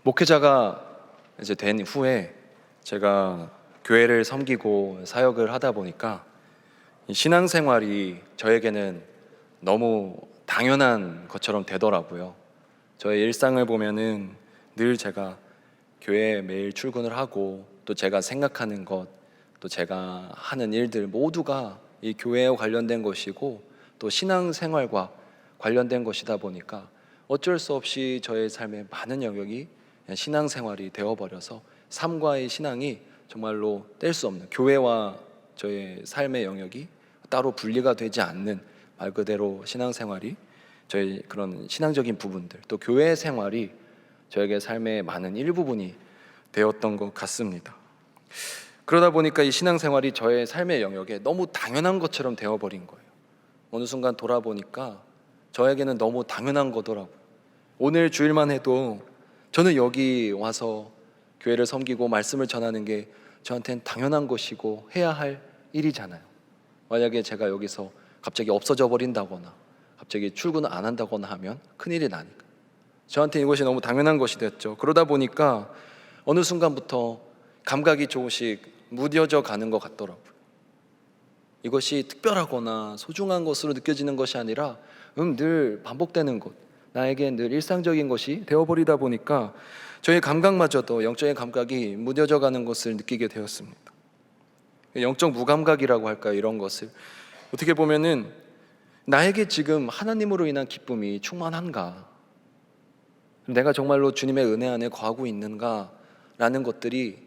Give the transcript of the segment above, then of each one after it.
목회자가 이제 된 후에 제가 교회를 섬기고 사역을 하다 보니까 이 신앙생활이 저에게는 너무 당연한 것처럼 되더라고요. 저의 일상을 보면은 늘 제가 교회에 매일 출근을 하고, 또 제가 생각하는 것, 또 제가 하는 일들 모두가 이 교회와 관련된 것이고, 또 신앙생활과 관련된 것이다 보니까 어쩔 수 없이 저의 삶의 많은 영역이 그냥 신앙생활이 되어버려서 삶과의 신앙이 정말로 뗄 수 없는, 교회와 저의 삶의 영역이 따로 분리가 되지 않는, 말 그대로 신앙생활이, 저의 그런 신앙적인 부분들, 또 교회 생활이 저에게 삶의 많은 일부분이 되었던 것 같습니다. 그러다 보니까 이 신앙생활이 저의 삶의 영역에 너무 당연한 것처럼 되어버린 거예요. 어느 순간 돌아보니까 저에게는 너무 당연한 거더라고요. 오늘 주일만 해도 저는 여기 와서 교회를 섬기고 말씀을 전하는 게 저한테는 당연한 것이고 해야 할 일이잖아요. 만약에 제가 여기서 갑자기 없어져 버린다거나 갑자기 출근을 안 한다거나 하면 큰일이 나니까 저한테 이것이 너무 당연한 것이 됐죠. 그러다 보니까 어느 순간부터 감각이 조금씩 무뎌져 가는 것 같더라고요. 이것이 특별하거나 소중한 것으로 느껴지는 것이 아니라 늘 반복되는 것, 나에게 늘 일상적인 것이 되어버리다 보니까 저의 감각마저도, 영적인 감각이 무뎌져 가는 것을 느끼게 되었습니다. 영적 무감각이라고 할까요? 이런 것을 어떻게 보면은 나에게 지금 하나님으로 인한 기쁨이 충만한가, 내가 정말로 주님의 은혜 안에 거하고 있는가 라는 것들이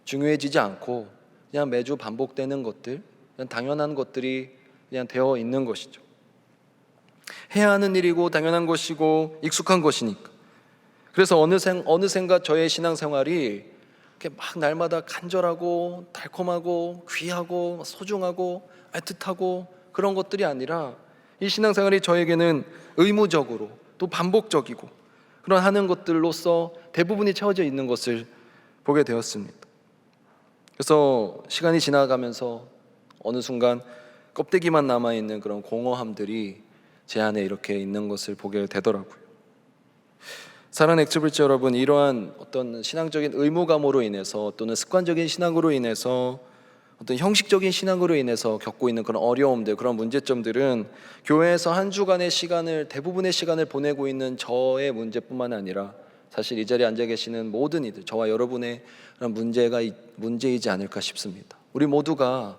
중요해지지 않고 그냥 매주 반복되는 것들, 그냥 당연한 것들이 그냥 되어 있는 것이죠. 해야 하는 일이고 당연한 것이고 익숙한 것이니까. 그래서 어느샌가 저의 신앙생활이 이렇게 막 날마다 간절하고 달콤하고 귀하고 소중하고 애틋하고 그런 것들이 아니라 이 신앙생활이 저에게는 의무적으로 또 반복적이고 그런 하는 것들로서 대부분이 채워져 있는 것을 보게 되었습니다. 그래서 시간이 지나가면서 어느 순간 껍데기만 남아있는 그런 공허함들이 제 안에 이렇게 있는 것을 보게 되더라고요. 사랑하는 엑스브리지 여러분, 이러한 어떤 신앙적인 의무감으로 인해서 또는 습관적인 신앙으로 인해서 어떤 형식적인 신앙으로 인해서 겪고 있는 그런 어려움들, 그런 문제점들은 교회에서 한 주간의 시간을, 대부분의 시간을 보내고 있는 저의 문제뿐만 아니라 사실 이 자리에 앉아 계시는 모든 이들, 저와 여러분의 그런 문제이지 않을까 싶습니다. 우리 모두가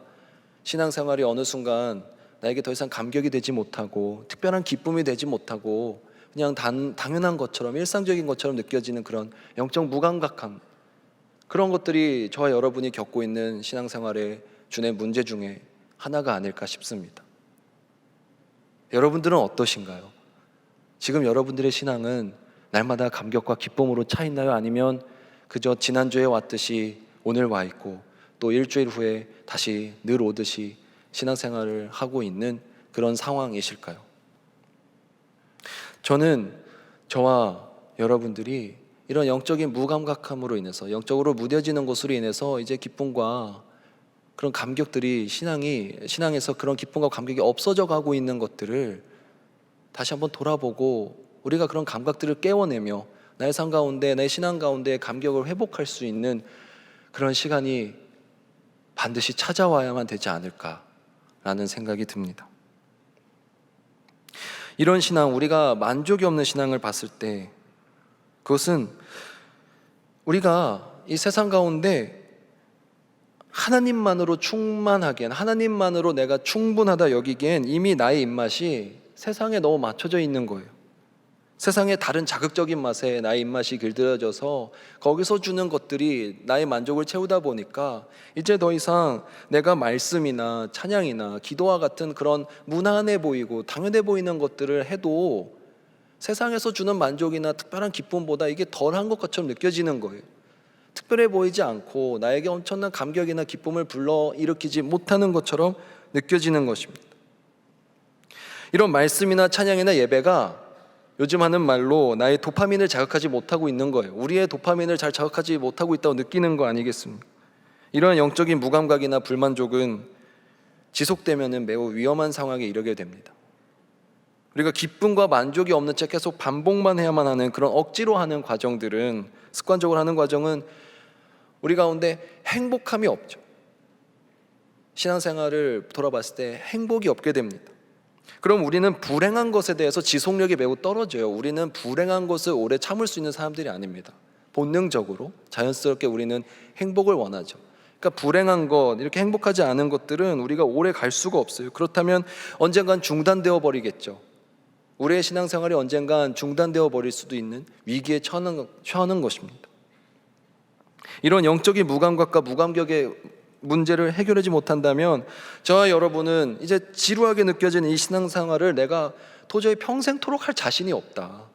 신앙생활이 어느 순간 나에게 더 이상 감격이 되지 못하고 특별한 기쁨이 되지 못하고 그냥 당연한 것처럼, 일상적인 것처럼 느껴지는 그런 영적 무감각함, 그런 것들이 저와 여러분이 겪고 있는 신앙생활의 주된 문제 중에 하나가 아닐까 싶습니다. 여러분들은 어떠신가요? 지금 여러분들의 신앙은 날마다 감격과 기쁨으로 차 있나요? 아니면 그저 지난주에 왔듯이 오늘 와 있고 또 일주일 후에 다시 늘 오듯이 신앙생활을 하고 있는 그런 상황이실까요? 저는 저와 여러분들이 이런 영적인 무감각함으로 인해서, 영적으로 무뎌지는 것으로 인해서 이제 기쁨과 그런 감격들이, 신앙에서 그런 기쁨과 감격이 없어져 가고 있는 것들을 다시 한번 돌아보고 우리가 그런 감각들을 깨워내며 나의 삶 가운데, 나의 신앙 가운데 감격을 회복할 수 있는 그런 시간이 반드시 찾아와야만 되지 않을까라는 생각이 듭니다. 이런 신앙, 우리가 만족이 없는 신앙을 봤을 때 그것은 우리가 이 세상 가운데 하나님만으로 충만하기엔, 하나님만으로 내가 충분하다 여기기엔 이미 나의 입맛이 세상에 너무 맞춰져 있는 거예요. 세상의 다른 자극적인 맛에 나의 입맛이 길들여져서 거기서 주는 것들이 나의 만족을 채우다 보니까 이제 더 이상 내가 말씀이나 찬양이나 기도와 같은 그런 무난해 보이고 당연해 보이는 것들을 해도 세상에서 주는 만족이나 특별한 기쁨보다 이게 덜한 것처럼 느껴지는 거예요. 특별해 보이지 않고 나에게 엄청난 감격이나 기쁨을 불러일으키지 못하는 것처럼 느껴지는 것입니다. 이런 말씀이나 찬양이나 예배가 요즘 하는 말로 나의 도파민을 자극하지 못하고 있는 거예요. 우리의 도파민을 잘 자극하지 못하고 있다고 느끼는 거 아니겠습니까? 이러한 영적인 무감각이나 불만족은 지속되면 매우 위험한 상황에 이르게 됩니다. 우리가 기쁨과 만족이 없는 채 계속 반복만 해야만 하는 그런 억지로 하는 과정들은, 습관적으로 하는 과정은 우리 가운데 행복함이 없죠. 신앙생활을 돌아봤을 때 행복이 없게 됩니다. 그럼 우리는 불행한 것에 대해서 지속력이 매우 떨어져요. 우리는 불행한 것을 오래 참을 수 있는 사람들이 아닙니다. 본능적으로 자연스럽게 우리는 행복을 원하죠. 그러니까 불행한 것, 이렇게 행복하지 않은 것들은 우리가 오래 갈 수가 없어요. 그렇다면 언젠간 중단되어 버리겠죠. 우리의 신앙생활이 언젠간 중단되어 버릴 수도 있는 위기에 처하는 것입니다. 이런 영적인 무감각과 무감격의 문제를 해결하지 못한다면 저와 여러분은 이제 지루하게 느껴지는 이 신앙생활을 내가 도저히 평생토록 할 자신이 없다.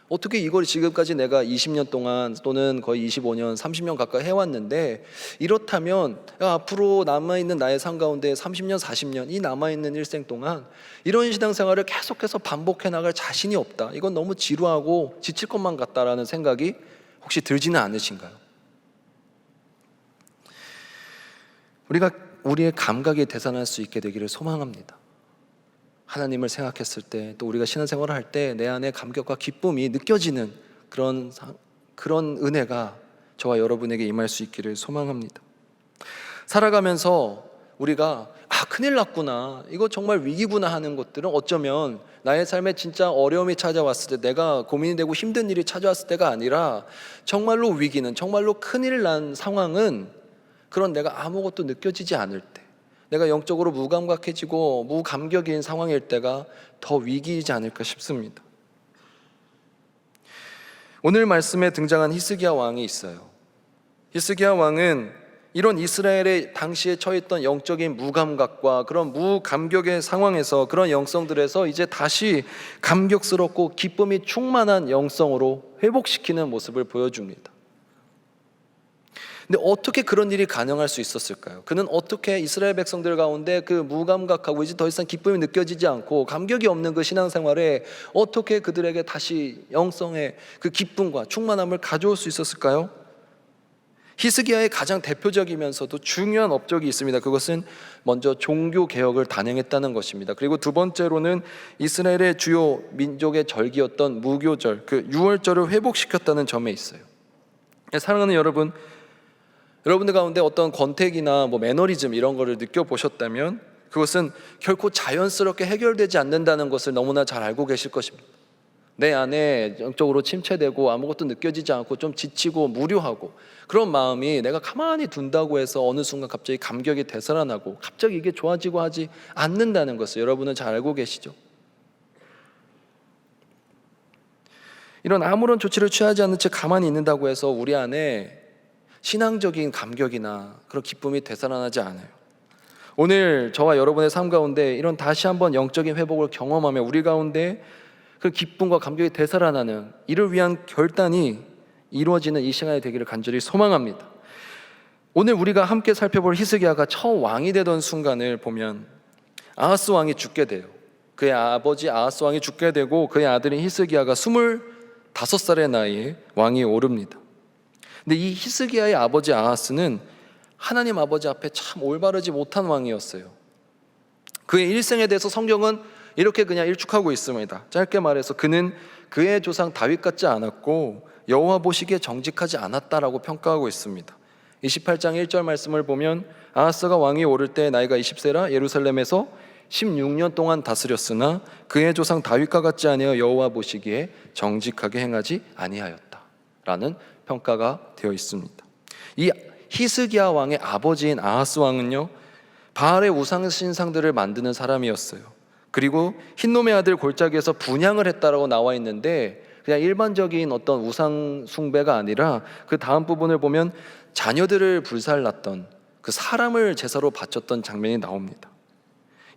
어떻게 이걸 지금까지 내가 20년 동안 또는 거의 25년, 30년 가까이 해왔는데, 이렇다면 앞으로 남아있는 나의 삶 가운데 30년, 40년 이 남아있는 일생 동안 이런 신앙생활을 계속해서 반복해 나갈 자신이 없다. 이건 너무 지루하고 지칠 것만 같다라는 생각이 혹시 들지는 않으신가요? 우리가 우리의 감각이 되살아날 수 있게 되기를 소망합니다. 하나님을 생각했을 때, 또 우리가 신앙생활을 할 때 내 안에 감격과 기쁨이 느껴지는 그런 은혜가 저와 여러분에게 임할 수 있기를 소망합니다. 살아가면서 우리가 큰일 났구나, 이거 정말 위기구나 하는 것들은 어쩌면 나의 삶에 진짜 어려움이 찾아왔을 때, 내가 고민이 되고 힘든 일이 찾아왔을 때가 아니라 정말로 위기는, 정말로 큰일 난 상황은 그런 내가 아무것도 느껴지지 않을 때, 내가 영적으로 무감각해지고 무감격인 상황일 때가 더 위기이지 않을까 싶습니다. 오늘 말씀에 등장한 히스기야 왕이 있어요. 히스기야 왕은 이런 이스라엘의 당시에 처했던 영적인 무감각과 그런 무감격의 상황에서, 그런 영성들에서 이제 다시 감격스럽고 기쁨이 충만한 영성으로 회복시키는 모습을 보여줍니다. 근데 어떻게 그런 일이 가능할 수 있었을까요? 그는 어떻게 이스라엘 백성들 가운데 그 무감각하고 이제 더 이상 기쁨이 느껴지지 않고 감격이 없는 그 신앙생활에 어떻게 그들에게 다시 영성의 그 기쁨과 충만함을 가져올 수 있었을까요? 히스기야의 가장 대표적이면서도 중요한 업적이 있습니다. 그것은 먼저 종교 개혁을 단행했다는 것입니다. 그리고 두 번째로는 이스라엘의 주요 민족의 절기였던 무교절, 그 유월절을 회복시켰다는 점에 있어요. 사랑하는 여러분, 여러분들 가운데 어떤 권태기나 매너리즘 이런 거를 느껴보셨다면 그것은 결코 자연스럽게 해결되지 않는다는 것을 너무나 잘 알고 계실 것입니다. 내 안에 영적으로 침체되고 아무것도 느껴지지 않고 좀 지치고 무료하고 그런 마음이 내가 가만히 둔다고 해서 어느 순간 갑자기 감격이 되살아나고 갑자기 이게 좋아지고 하지 않는다는 것을 여러분은 잘 알고 계시죠? 이런 아무런 조치를 취하지 않는 채 가만히 있는다고 해서 우리 안에 신앙적인 감격이나 그런 기쁨이 되살아나지 않아요. 오늘 저와 여러분의 삶 가운데 이런 다시 한번 영적인 회복을 경험하며 우리 가운데 그 기쁨과 감격이 되살아나는 이를 위한 결단이 이루어지는 이 시간이 되기를 간절히 소망합니다. 오늘 우리가 함께 살펴볼 히스기야가 첫 왕이 되던 순간을 보면 아하스 왕이 죽게 돼요. 그의 아버지 아하스 왕이 죽게 되고 그의 아들인 히스기야가 25살의 나이에 왕이 오릅니다. 근데 이 히스기야의 아버지 아하스는 하나님 아버지 앞에 참 올바르지 못한 왕이었어요. 그의 일생에 대해서 성경은 이렇게 그냥 일축하고 있습니다. 짧게 말해서 그는 그의 조상 다윗 같지 않았고 여호와 보시기에 정직하지 않았다라고 평가하고 있습니다. 28장 1절 말씀을 보면 아하스가 왕이 오를 때 나이가 20세라 예루살렘에서 16년 동안 다스렸으나 그의 조상 다윗과 같지 아니하여 여호와 보시기에 정직하게 행하지 아니하였다라는 평가가 되어 있습니다. 이 히스기야 왕의 아버지인 아하스 왕은요, 바알의 우상 신상들을 만드는 사람이었어요. 그리고 흰놈의 아들 골짜기에서 분향을 했다라고 나와 있는데 그냥 일반적인 어떤 우상 숭배가 아니라 그 다음 부분을 보면 자녀들을 불살랐던, 그 사람을 제사로 바쳤던 장면이 나옵니다.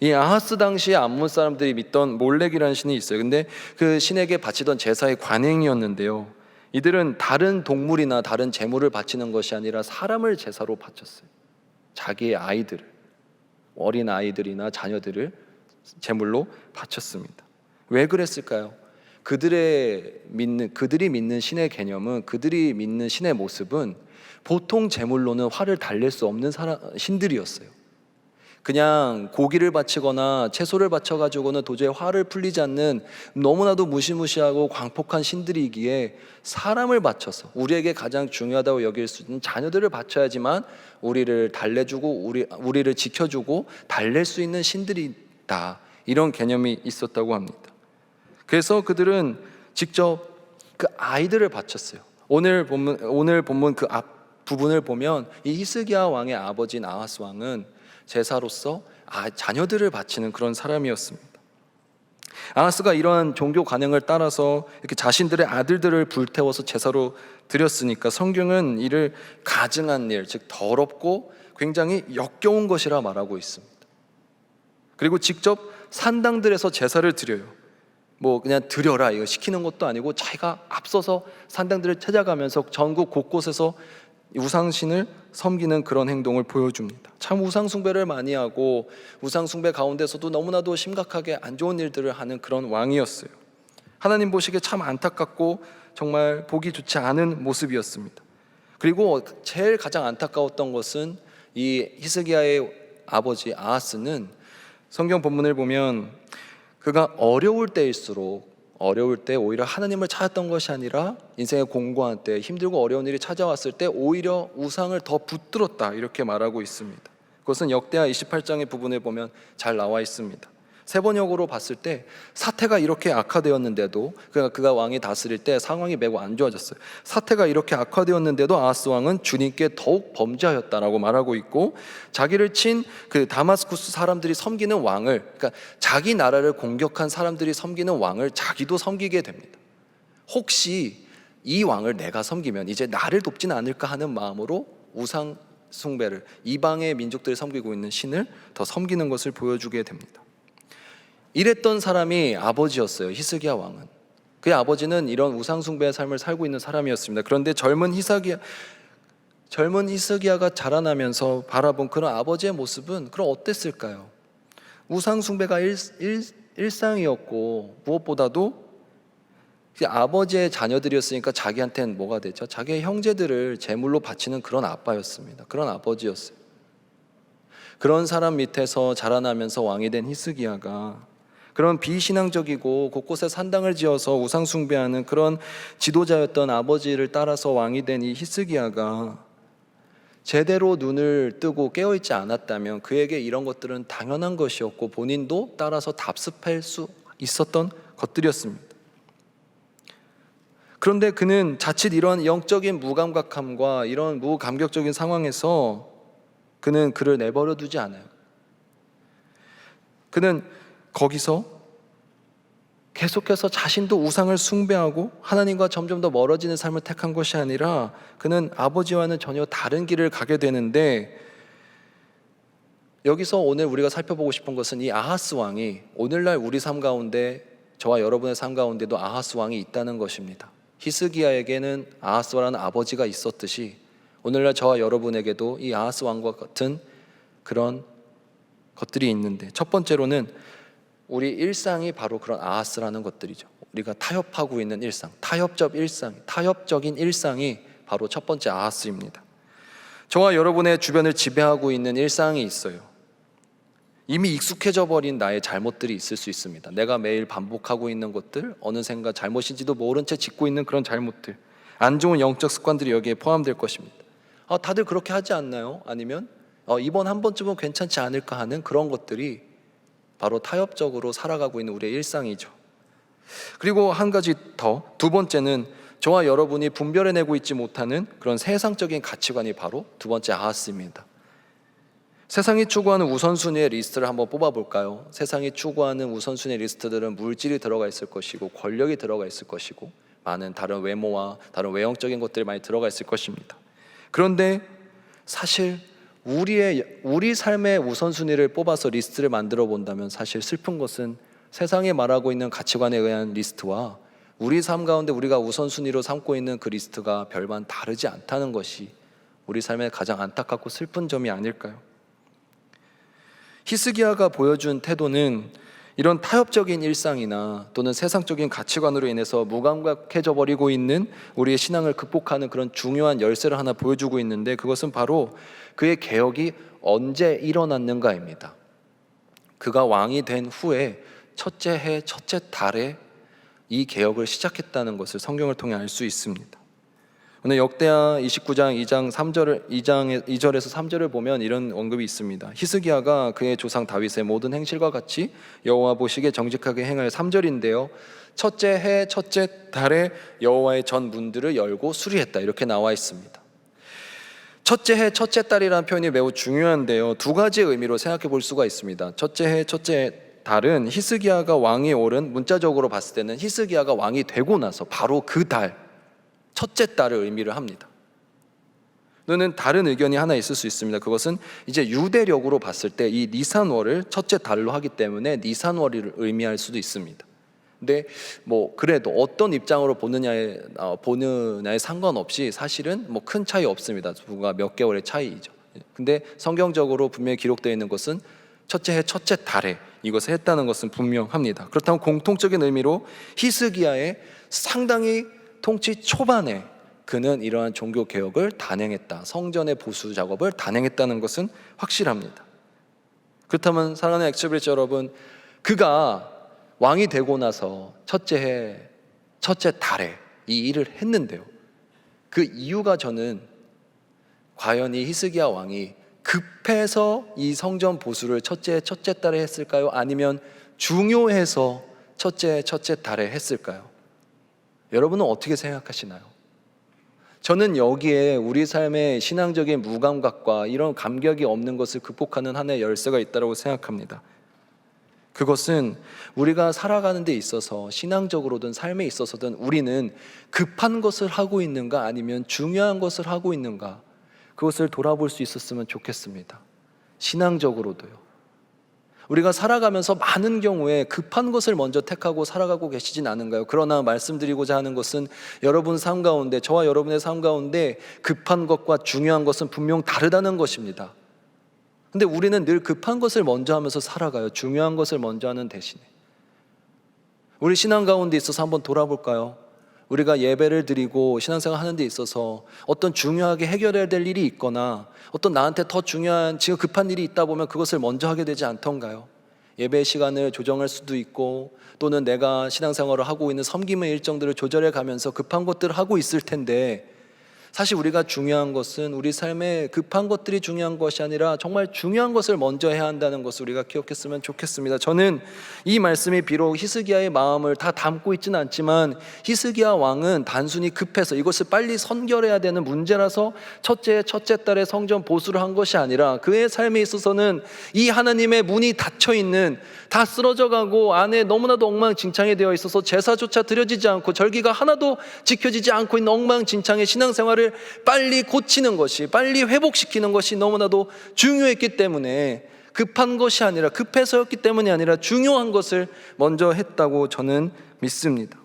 이 아하스 당시에 암몬 사람들이 믿던 몰렉이라는 신이 있어요. 근데 그 신에게 바치던 제사의 관행이었는데요, 이들은 다른 동물이나 다른 제물을 바치는 것이 아니라 사람을 제사로 바쳤어요. 자기의 아이들을, 어린 아이들이나 자녀들을 제물로 바쳤습니다. 왜 그랬을까요? 그들이 믿는 신의 개념은, 그들이 믿는 신의 모습은 보통 제물로는 화를 달랠 수 없는 신들이었어요. 그냥 고기를 바치거나 채소를 바쳐가지고는 도저히 화를 풀리지 않는 너무나도 무시무시하고 광폭한 신들이기에 사람을 바쳐서 우리에게 가장 중요하다고 여길 수 있는 자녀들을 바쳐야지만 우리를 달래주고 우리를 지켜주고 달랠 수 있는 신들이다, 이런 개념이 있었다고 합니다. 그래서 그들은 직접 그 아이들을 바쳤어요. 오늘 본문 그 앞 부분을 보면 이 히스기야 왕의 아버지인 아하스 왕은 제사로서 자녀들을 바치는 그런 사람이었습니다. 아하스가 이러한 종교 관행을 따라서 이렇게 자신들의 아들들을 불태워서 제사로 드렸으니까 성경은 이를 가증한 일, 즉 더럽고 굉장히 역겨운 것이라 말하고 있습니다. 그리고 직접 산당들에서 제사를 드려요. 뭐 그냥 드려라 이거 시키는 것도 아니고 자기가 앞서서 산당들을 찾아가면서 전국 곳곳에서 우상신을 섬기는 그런 행동을 보여줍니다. 참 우상숭배를 많이 하고 우상숭배 가운데서도 너무나도 심각하게 안 좋은 일들을 하는 그런 왕이었어요. 하나님 보시기에 참 안타깝고 정말 보기 좋지 않은 모습이었습니다. 그리고 제일 가장 안타까웠던 것은 이 히스기야의 아버지 아하스는 성경 본문을 보면 그가 어려울 때 오히려 하나님을 찾았던 것이 아니라 인생의 공고한 때, 힘들고 어려운 일이 찾아왔을 때 오히려 우상을 더 붙들었다, 이렇게 말하고 있습니다. 그것은 역대하 28장의 부분에 보면 잘 나와 있습니다. 세번역으로 봤을 때 사태가 이렇게 악화되었는데도, 그가 왕이 다스릴 때 상황이 매우 안 좋아졌어요. 사태가 이렇게 악화되었는데도 아하스 왕은 주님께 더욱 범죄하였다라고 말하고 있고, 자기를 친 그 다마스쿠스 사람들이 섬기는 왕을, 그러니까 자기 나라를 공격한 사람들이 섬기는 왕을 자기도 섬기게 됩니다. 혹시 이 왕을 내가 섬기면 이제 나를 돕지는 않을까 하는 마음으로 우상 숭배를, 이방의 민족들이 섬기고 있는 신을 더 섬기는 것을 보여주게 됩니다. 이랬던 사람이 아버지였어요. 히스기야 왕은. 그의 아버지는 이런 우상 숭배의 삶을 살고 있는 사람이었습니다. 그런데 젊은 히스기야가 자라나면서 바라본 그런 아버지의 모습은 그럼 어땠을까요? 우상 숭배가 일상이었고, 무엇보다도 아버지의 자녀들이었으니까 자기한테는 뭐가 되죠? 자기의 형제들을 제물로 바치는 그런 아빠였습니다. 그런 아버지였어요. 그런 사람 밑에서 자라나면서 왕이 된 히스기야가 그런 비신앙적이고 곳곳에 산당을 지어서 우상 숭배하는 그런 지도자였던 아버지를 따라서 왕이 된 이 히스기야가 제대로 눈을 뜨고 깨어있지 않았다면 그에게 이런 것들은 당연한 것이었고 본인도 따라서 답습할 수 있었던 것들이었습니다. 그런데 그는 자칫 이런 영적인 무감각함과 이런 무감격적인 상황에서 그는 그를 내버려 두지 않아요. 그는 거기서 계속해서 자신도 우상을 숭배하고 하나님과 점점 더 멀어지는 삶을 택한 것이 아니라 그는 아버지와는 전혀 다른 길을 가게 되는데, 여기서 오늘 우리가 살펴보고 싶은 것은 이 아하스 왕이 오늘날 우리 삶 가운데, 저와 여러분의 삶 가운데도 아하스 왕이 있다는 것입니다. 히스기야에게는 아하스라는 아버지가 있었듯이 오늘날 저와 여러분에게도 이 아하스 왕과 같은 그런 것들이 있는데, 첫 번째로는 우리 일상이 바로 그런 아하스라는 것들이죠. 우리가 타협하고 있는 일상, 타협적인 일상이 바로 첫 번째 아하스입니다. 저와 여러분의 주변을 지배하고 있는 일상이 있어요. 이미 익숙해져 버린 나의 잘못들이 있을 수 있습니다. 내가 매일 반복하고 있는 것들, 어느샌가 잘못인지도 모른 채 짓고 있는 그런 잘못들, 안 좋은 영적 습관들이 여기에 포함될 것입니다. 다들 그렇게 하지 않나요? 아니면 이번 한 번쯤은 괜찮지 않을까 하는 그런 것들이 바로 타협적으로 살아가고 있는 우리의 일상이죠. 그리고 한 가지 더, 두 번째는 저와 여러분이 분별해내고 있지 못하는 그런 세상적인 가치관이 바로 두 번째 아하스입니다. 세상이 추구하는 우선순위의 리스트를 한번 뽑아볼까요? 세상이 추구하는 우선순위 리스트들은 물질이 들어가 있을 것이고 권력이 들어가 있을 것이고 많은 다른 외모와 다른 외형적인 것들이 많이 들어가 있을 것입니다. 그런데 사실 우리 삶의 우선순위를 뽑아서 리스트를 만들어 본다면 사실 슬픈 것은 세상에 말하고 있는 가치관에 의한 리스트와 우리 삶 가운데 우리가 우선순위로 삼고 있는 그 리스트가 별반 다르지 않다는 것이 우리 삶의 가장 안타깝고 슬픈 점이 아닐까요? 히스기야가 보여준 태도는 이런 타협적인 일상이나 또는 세상적인 가치관으로 인해서 무감각해져 버리고 있는 우리의 신앙을 극복하는 그런 중요한 열쇠를 하나 보여주고 있는데, 그것은 바로 그의 개혁이 언제 일어났는가입니다. 그가 왕이 된 후에 첫째 해 첫째 달에 이 개혁을 시작했다는 것을 성경을 통해 알 수 있습니다. 오늘 역대하 29장 2절에서 3절을 보면 이런 언급이 있습니다. 히스기야가 그의 조상 다윗의 모든 행실과 같이 여호와 보시기에 정직하게 행하여, 3절인데요, 첫째 해 첫째 달에 여호와의 전 문들을 열고 수리했다, 이렇게 나와 있습니다. 첫째 해 첫째 달이라는 표현이 매우 중요한데요, 두 가지의 의미로 생각해 볼 수가 있습니다. 첫째 해 첫째 달은 히스기야가 왕이 오른, 문자적으로 봤을 때는 히스기야가 왕이 되고 나서 바로 그 달, 첫째 달을 의미를 합니다. 또는 다른 의견이 하나 있을 수 있습니다. 그것은 이제 유대력으로 봤을 때 이 니산월을 첫째 달로 하기 때문에 니산월을 의미할 수도 있습니다. 근데 그래도 어떤 입장으로 보느냐에 상관없이 사실은 큰 차이 없습니다. 누가 몇 개월의 차이이죠. 근데 성경적으로 분명히 기록되어 있는 것은 첫째 해 첫째 달에 이것을 했다는 것은 분명합니다. 그렇다면 공통적인 의미로 히스기야의 상당히 통치 초반에 그는 이러한 종교 개혁을 단행했다, 성전의 보수 작업을 단행했다는 것은 확실합니다. 그렇다면 사랑하는 엑스브리지 여러분, 그가 왕이 되고 나서 첫째 해 첫째 달에 이 일을 했는데요, 그 이유가 저는 과연 이 히스기야 왕이 급해서 이 성전 보수를 첫째 해 첫째 달에 했을까요? 아니면 중요해서 첫째 해 첫째 달에 했을까요? 여러분은 어떻게 생각하시나요? 저는 여기에 우리 삶의 신앙적인 무감각과 이런 감격이 없는 것을 극복하는 하나의 열쇠가 있다고 생각합니다. 그것은 우리가 살아가는 데 있어서, 신앙적으로든 삶에 있어서든 우리는 급한 것을 하고 있는가 아니면 중요한 것을 하고 있는가, 그것을 돌아볼 수 있었으면 좋겠습니다. 신앙적으로도요. 우리가 살아가면서 많은 경우에 급한 것을 먼저 택하고 살아가고 계시진 않은가요? 그러나 말씀드리고자 하는 것은 여러분 삶 가운데, 저와 여러분의 삶 가운데 급한 것과 중요한 것은 분명 다르다는 것입니다. 근데 우리는 늘 급한 것을 먼저 하면서 살아가요. 중요한 것을 먼저 하는 대신에. 우리 신앙 가운데 있어서 한번 돌아볼까요? 우리가 예배를 드리고 신앙생활 하는 데 있어서 어떤 중요하게 해결해야 될 일이 있거나 어떤 나한테 더 중요한 지금 급한 일이 있다 보면 그것을 먼저 하게 되지 않던가요? 예배 시간을 조정할 수도 있고, 또는 내가 신앙생활을 하고 있는 섬김의 일정들을 조절해 가면서 급한 것들을 하고 있을 텐데, 사실 우리가 중요한 것은 우리 삶에 급한 것들이 중요한 것이 아니라 정말 중요한 것을 먼저 해야 한다는 것을 우리가 기억했으면 좋겠습니다. 저는 이 말씀이 비록 히스기야의 마음을 다 담고 있지는 않지만, 히스기야 왕은 단순히 급해서 이것을 빨리 선결해야 되는 문제라서 첫째 달에 성전 보수를 한 것이 아니라, 그의 삶에 있어서는 이 하나님의 문이 닫혀 있는, 다 쓰러져 가고 안에 너무나도 엉망진창이 되어 있어서 제사조차 드려지지 않고 절기가 하나도 지켜지지 않고 있는 엉망진창의 신앙생활을 빨리 고치는 것이, 빨리 회복시키는 것이 너무나도 중요했기 때문에, 급한 것이 아니라, 급해서였기 때문이 아니라 중요한 것을 먼저 했다고 저는 믿습니다.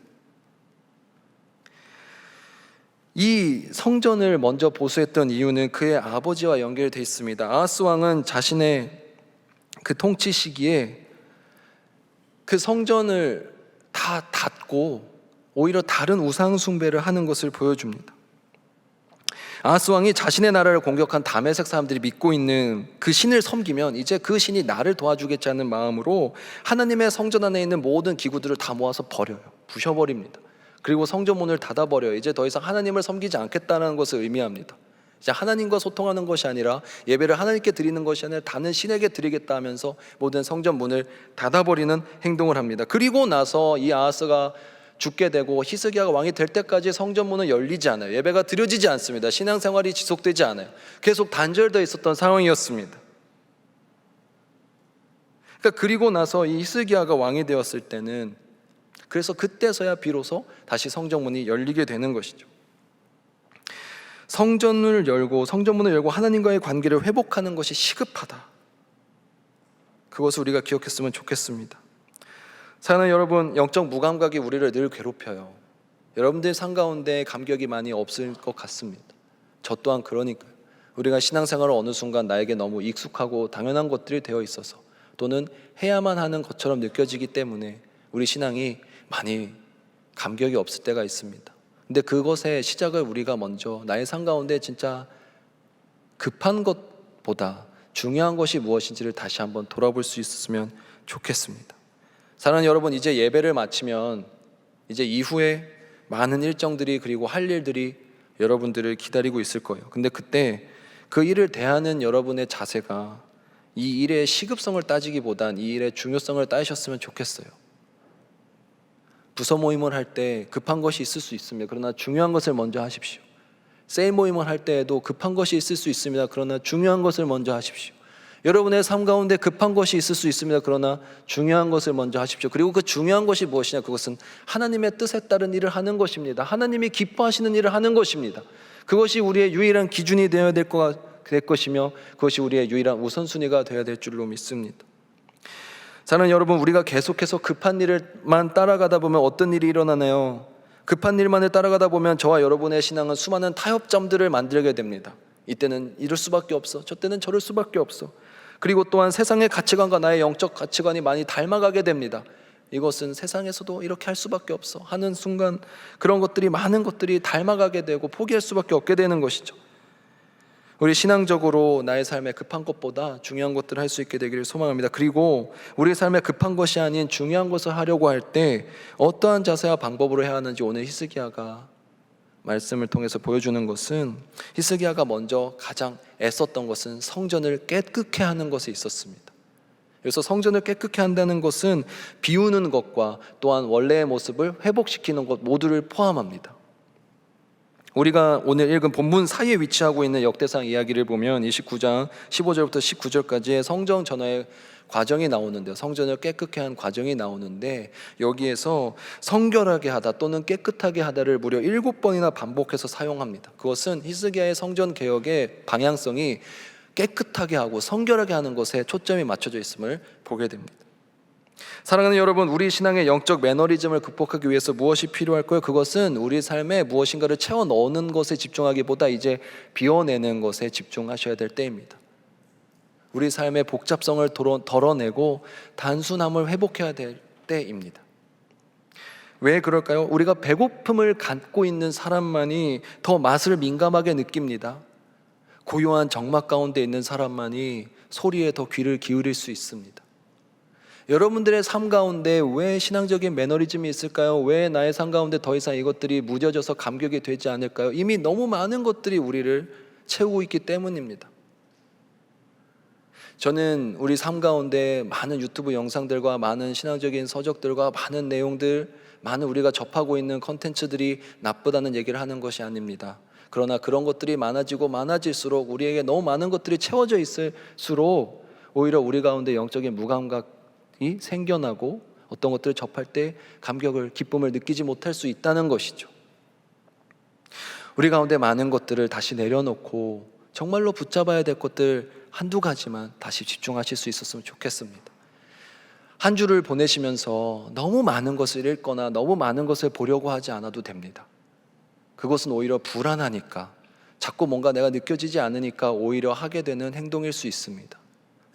이 성전을 먼저 보수했던 이유는 그의 아버지와 연결되어 있습니다. 아하스 왕은 자신의 그 통치 시기에 그 성전을 다 닫고 오히려 다른 우상 숭배를 하는 것을 보여줍니다. 아하스 왕이 자신의 나라를 공격한 다메섹 사람들이 믿고 있는 그 신을 섬기면 이제 그 신이 나를 도와주겠지 하는 마음으로 하나님의 성전 안에 있는 모든 기구들을 다 모아서 버려요. 부셔버립니다. 그리고 성전 문을 닫아버려요. 이제 더 이상 하나님을 섬기지 않겠다는 것을 의미합니다. 이제 하나님과 소통하는 것이 아니라, 예배를 하나님께 드리는 것이 아니라 다른 신에게 드리겠다 하면서 모든 성전 문을 닫아버리는 행동을 합니다. 그리고 나서 이 아하스가 죽게 되고 히스기야가 왕이 될 때까지 성전 문은 열리지 않아요. 예배가 드려지지 않습니다. 신앙생활이 지속되지 않아요. 계속 단절되어 있었던 상황이었습니다. 그러니까 그리고 나서 이 히스기야가 왕이 되었을 때는, 그래서 그때서야 비로소 다시 성전 문이 열리게 되는 것이죠. 성전문을 열고 하나님과의 관계를 회복하는 것이 시급하다. 그것을 우리가 기억했으면 좋겠습니다. 사랑하는 여러분, 영적 무감각이 우리를 늘 괴롭혀요. 여러분들 삶 가운데 감격이 많이 없을 것 같습니다. 저 또한 그러니까요. 우리가 신앙생활을 어느 순간 나에게 너무 익숙하고 당연한 것들이 되어 있어서 또는 해야만 하는 것처럼 느껴지기 때문에 우리 신앙이 많이 감격이 없을 때가 있습니다. 근데 그것의 시작을 우리가 먼저 나의 삶 가운데 진짜 급한 것보다 중요한 것이 무엇인지를 다시 한번 돌아볼 수 있었으면 좋겠습니다. 사랑하는 여러분, 이제 예배를 마치면 이제 이후에 많은 일정들이 그리고 할 일들이 여러분들을 기다리고 있을 거예요. 근데 그때 그 일을 대하는 여러분의 자세가 이 일의 시급성을 따지기보단 이 일의 중요성을 따지셨으면 좋겠어요. 부서 모임을 할 때 급한 것이 있을 수 있습니다. 그러나 중요한 것을 먼저 하십시오. 세일 모임을 할 때에도 급한 것이 있을 수 있습니다. 그러나 중요한 것을 먼저 하십시오. 여러분의 삶 가운데 급한 것이 있을 수 있습니다. 그러나 중요한 것을 먼저 하십시오. 그리고 그 중요한 것이 무엇이냐? 그것은 하나님의 뜻에 따른 일을 하는 것입니다. 하나님이 기뻐하시는 일을 하는 것입니다. 그것이 우리의 유일한 기준이 되어야 될 것이며 그것이 우리의 유일한 우선순위가 되어야 될 줄로 믿습니다. 사랑하는 여러분, 우리가 계속해서 급한 일만 따라가다 보면 어떤 일이 일어나나요? 급한 일만을 따라가다 보면 저와 여러분의 신앙은 수많은 타협점들을 만들게 됩니다. 이때는 이럴 수밖에 없어, 저 때는 저럴 수밖에 없어. 그리고 또한 세상의 가치관과 나의 영적 가치관이 많이 닮아가게 됩니다. 이것은 세상에서도 이렇게 할 수밖에 없어 하는 순간 그런 것들이 많은 것들이 닮아가게 되고 포기할 수밖에 없게 되는 것이죠. 우리 신앙적으로 나의 삶에 급한 것보다 중요한 것들을 할 수 있게 되기를 소망합니다. 그리고 우리 삶에 급한 것이 아닌 중요한 것을 하려고 할 때 어떠한 자세와 방법으로 해야 하는지 오늘 히스기야가 말씀을 통해서 보여주는 것은, 히스기야가 먼저 가장 애썼던 것은 성전을 깨끗게 하는 것에 있었습니다. 그래서 성전을 깨끗게 한다는 것은 비우는 것과 또한 원래의 모습을 회복시키는 것 모두를 포함합니다. 우리가 오늘 읽은 본문 사이에 위치하고 있는 역대상 이야기를 보면 29장 15절부터 19절까지의 성전 전화의 과정이 나오는데요. 성전을 깨끗게 한 과정이 나오는데 여기에서 성결하게 하다 또는 깨끗하게 하다를 무려 7번이나 반복해서 사용합니다. 그것은 히스기야의 성전 개혁의 방향성이 깨끗하게 하고 성결하게 하는 것에 초점이 맞춰져 있음을 보게 됩니다. 사랑하는 여러분, 우리 신앙의 영적 매너리즘을 극복하기 위해서 무엇이 필요할까요? 그것은 우리 삶에 무엇인가를 채워 넣는 것에 집중하기보다 이제 비워내는 것에 집중하셔야 될 때입니다. 우리 삶의 복잡성을 덜어내고 단순함을 회복해야 될 때입니다. 왜 그럴까요? 우리가 배고픔을 갖고 있는 사람만이 더 맛을 민감하게 느낍니다. 고요한 정막 가운데 있는 사람만이 소리에 더 귀를 기울일 수 있습니다. 여러분들의 삶 가운데 왜 신앙적인 매너리즘이 있을까요? 왜 나의 삶 가운데 더 이상 이것들이 무뎌져서 감격이 되지 않을까요? 이미 너무 많은 것들이 우리를 채우고 있기 때문입니다. 저는 우리 삶 가운데 많은 유튜브 영상들과 많은 신앙적인 서적들과 많은 내용들, 많은 우리가 접하고 있는 컨텐츠들이 나쁘다는 얘기를 하는 것이 아닙니다. 그러나 그런 것들이 많아지고 많아질수록 우리에게 너무 많은 것들이 채워져 있을수록 오히려 우리 가운데 영적인 무감각이 생겨나고 어떤 것들을 접할 때 감격을, 기쁨을 느끼지 못할 수 있다는 것이죠. 우리 가운데 많은 것들을 다시 내려놓고 정말로 붙잡아야 될 것들 한두 가지만 다시 집중하실 수 있었으면 좋겠습니다. 한 주를 보내시면서 너무 많은 것을 읽거나 너무 많은 것을 보려고 하지 않아도 됩니다. 그것은 오히려 불안하니까, 자꾸 뭔가 내가 느껴지지 않으니까 오히려 하게 되는 행동일 수 있습니다.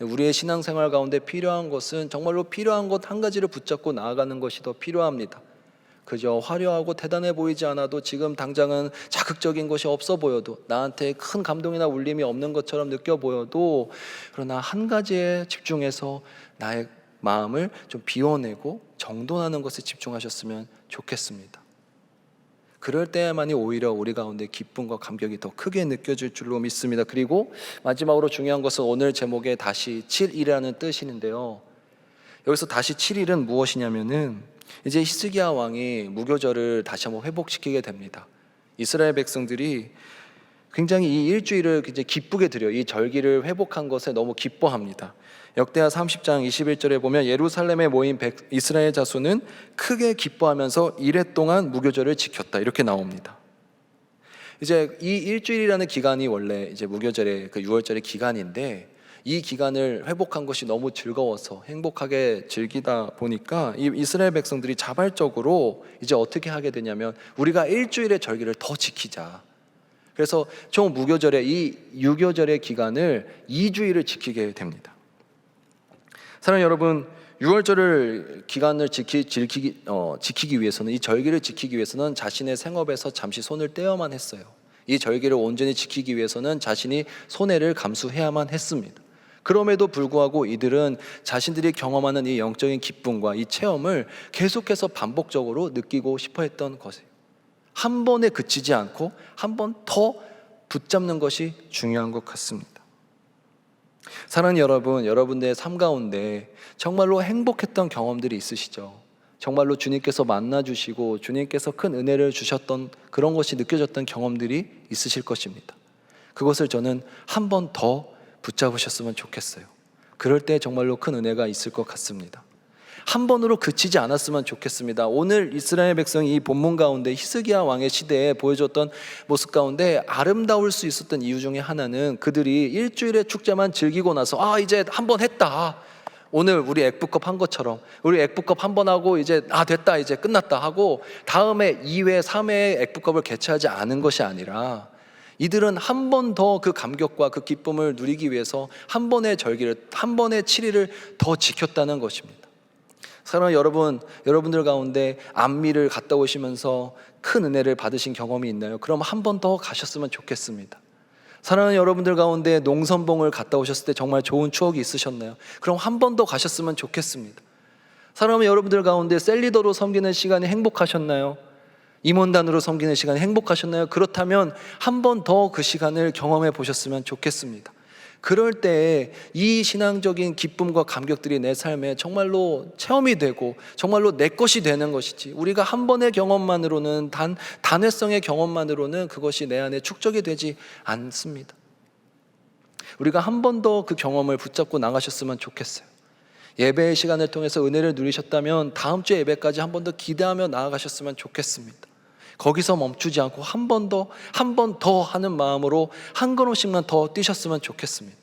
우리의 신앙생활 가운데 필요한 것은 정말로 필요한 것 한 가지를 붙잡고 나아가는 것이 더 필요합니다. 그저 화려하고 대단해 보이지 않아도, 지금 당장은 자극적인 것이 없어 보여도, 나한테 큰 감동이나 울림이 없는 것처럼 느껴 보여도, 그러나 한 가지에 집중해서 나의 마음을 좀 비워내고 정돈하는 것에 집중하셨으면 좋겠습니다. 그럴 때만이 오히려 우리 가운데 기쁨과 감격이 더 크게 느껴질 줄로 믿습니다. 그리고 마지막으로 중요한 것은 오늘 제목에 다시 7일이라는 뜻인데요. 여기서 다시 7일은 무엇이냐면은 이제 히스기야 왕이 무교절을 다시 한번 회복시키게 됩니다. 이스라엘 백성들이 굉장히 이 일주일을 이제 기쁘게 드려요. 이 절기를 회복한 것에 너무 기뻐합니다. 역대하 30장 21절에 보면 예루살렘에 모인 이스라엘 자손은 크게 기뻐하면서 이레 동안 무교절을 지켰다, 이렇게 나옵니다. 이제 이 일주일이라는 기간이 원래 이제 무교절의 그 6월절의 기간인데, 이 기간을 회복한 것이 너무 즐거워서 행복하게 즐기다 보니까 이 이스라엘 백성들이 자발적으로 이제 어떻게 하게 되냐면, 우리가 일주일의 절기를 더 지키자. 그래서 총 무교절의 이 유교절의 기간을 2주일을 지키게 됩니다. 사랑하는 여러분, 6월절을 기간을 지키기 위해서는, 이 절기를 지키기 위해서는 자신의 생업에서 잠시 손을 떼어만 했어요. 이 절기를 온전히 지키기 위해서는 자신이 손해를 감수해야만 했습니다. 그럼에도 불구하고 이들은 자신들이 경험하는 이 영적인 기쁨과 이 체험을 계속해서 반복적으로 느끼고 싶어 했던 것이에요. 한 번에 그치지 않고 한 번 더 붙잡는 것이 중요한 것 같습니다. 사랑하는 여러분, 여러분들의 삶 가운데 정말로 행복했던 경험들이 있으시죠? 정말로 주님께서 만나주시고 주님께서 큰 은혜를 주셨던 그런 것이 느껴졌던 경험들이 있으실 것입니다. 그것을 저는 한 번 더 붙잡으셨으면 좋겠어요. 그럴 때 정말로 큰 은혜가 있을 것 같습니다. 한 번으로 그치지 않았으면 좋겠습니다. 오늘 이스라엘 백성이 이 본문 가운데 히스기야 왕의 시대에 보여줬던 모습 가운데 아름다울 수 있었던 이유 중에 하나는 그들이 일주일의 축제만 즐기고 나서 이제 한 번 했다, 오늘 우리 액부컵 한 것처럼 우리 액부컵 한 번 하고 이제 됐다, 이제 끝났다 하고 다음에 2회 3회의 액부컵을 개최하지 않은 것이 아니라 이들은 한 번 더 그 감격과 그 기쁨을 누리기 위해서 한 번의 절기를, 한 번의 7일을 더 지켰다는 것입니다. 사랑하는 여러분, 여러분들 가운데 안미를 갔다 오시면서 큰 은혜를 받으신 경험이 있나요? 그럼 한 번 더 가셨으면 좋겠습니다. 사랑하는 여러분들 가운데 농선봉을 갔다 오셨을 때 정말 좋은 추억이 있으셨나요? 그럼 한 번 더 가셨으면 좋겠습니다. 사랑하는 여러분들 가운데 셀리더로 섬기는 시간이 행복하셨나요? 임원단으로 섬기는 시간이 행복하셨나요? 그렇다면 한 번 더 그 시간을 경험해 보셨으면 좋겠습니다. 그럴 때 이 신앙적인 기쁨과 감격들이 내 삶에 정말로 체험이 되고 정말로 내 것이 되는 것이지, 우리가 한 번의 경험만으로는, 단회성의 경험만으로는 그것이 내 안에 축적이 되지 않습니다. 우리가 한 번 더 그 경험을 붙잡고 나가셨으면 좋겠어요. 예배의 시간을 통해서 은혜를 누리셨다면 다음 주 예배까지 한 번 더 기대하며 나아가셨으면 좋겠습니다. 거기서 멈추지 않고 한 번 더 하는 마음으로 한 걸음씩만 더 뛰셨으면 좋겠습니다.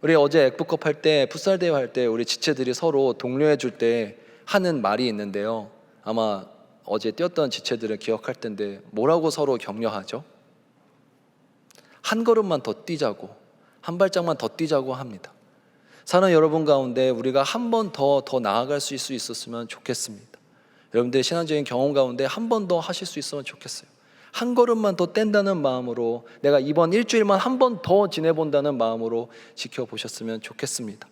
우리 어제 액부컵 할 때, 풋살 대회 할 때 우리 지체들이 서로 독려해 줄 때 하는 말이 있는데요, 아마 어제 뛰었던 지체들은 기억할 텐데 뭐라고 서로 격려하죠? 한 걸음만 더 뛰자고, 한 발짝만 더 뛰자고 합니다. 사는 여러분 가운데 우리가 한 번 더 나아갈 수 있었으면 좋겠습니다. 여러분들의 신앙적인 경험 가운데 한 번 더 하실 수 있으면 좋겠어요. 한 걸음만 더 뗀다는 마음으로, 내가 이번 일주일만 한 번 더 지내본다는 마음으로 지켜보셨으면 좋겠습니다.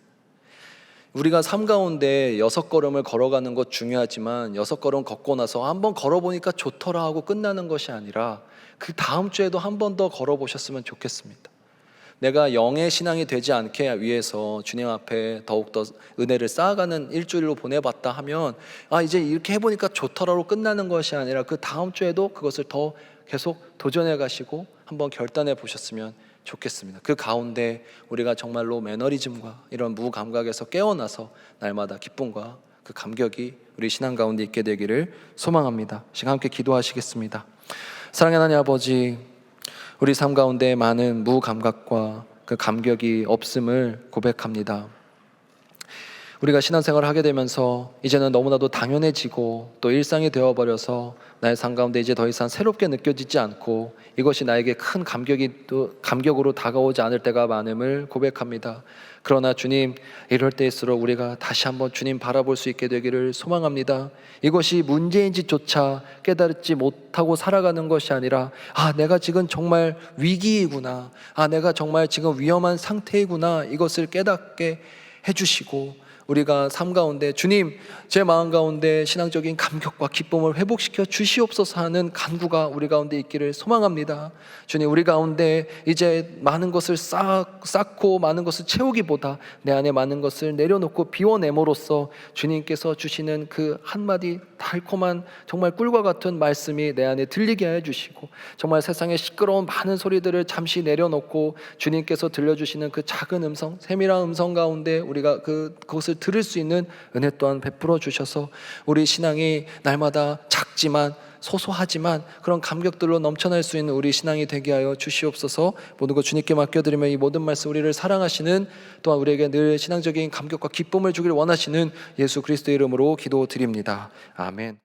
우리가 삶 가운데 6걸음을 걸어가는 것 중요하지만 6걸음 걷고 나서 한 번 걸어보니까 좋더라 하고 끝나는 것이 아니라 그 다음 주에도 한 번 더 걸어보셨으면 좋겠습니다. 내가 영의 신앙이 되지 않게 위해서 주님 앞에 더욱더 은혜를 쌓아가는 일주일로 보내봤다 하면 이제 이렇게 해보니까 좋더라로 끝나는 것이 아니라 그 다음 주에도 그것을 더 계속 도전해 가시고 한번 결단해 보셨으면 좋겠습니다. 그 가운데 우리가 정말로 매너리즘과 이런 무감각에서 깨어나서 날마다 기쁨과 그 감격이 우리 신앙 가운데 있게 되기를 소망합니다. 시간 함께 기도하시겠습니다. 사랑의 하나님 아버지, 우리 삶 가운데 많은 무감각과 그 감격이 없음을 고백합니다. 우리가 신앙생활을 하게 되면서 이제는 너무나도 당연해지고 또 일상이 되어버려서 나의 삶 가운데 이제 더 이상 새롭게 느껴지지 않고 이것이 나에게 큰 감격으로 다가오지 않을 때가 많음을 고백합니다. 그러나 주님, 이럴 때일수록 우리가 다시 한번 주님 바라볼 수 있게 되기를 소망합니다. 이것이 문제인지조차 깨달지 못하고 살아가는 것이 아니라 내가 지금 정말 위기이구나, 내가 정말 지금 위험한 상태이구나, 이것을 깨닫게 해주시고 우리가 삶 가운데 주님, 제 마음 가운데 신앙적인 감격과 기쁨을 회복시켜 주시옵소서 하는 간구가 우리 가운데 있기를 소망합니다. 주님, 우리 가운데 이제 많은 것을 쌓고 많은 것을 채우기보다 내 안에 많은 것을 내려놓고 비워냄으로써 주님께서 주시는 그 한마디 달콤한 정말 꿀과 같은 말씀이 내 안에 들리게 해주시고 정말 세상의 시끄러운 많은 소리들을 잠시 내려놓고 주님께서 들려주시는 그 작은 음성, 세밀한 음성 가운데 우리가 그것을 들을 수 있는 은혜 또한 베풀어 주셔서 우리 신앙이 날마다 작지만 소소하지만 그런 감격들로 넘쳐날 수 있는 우리 신앙이 되게 하여 주시옵소서. 모든 것 주님께 맡겨드리며 이 모든 말씀 우리를 사랑하시는, 또한 우리에게 늘 신앙적인 감격과 기쁨을 주기를 원하시는 예수 그리스도의 이름으로 기도드립니다. 아멘.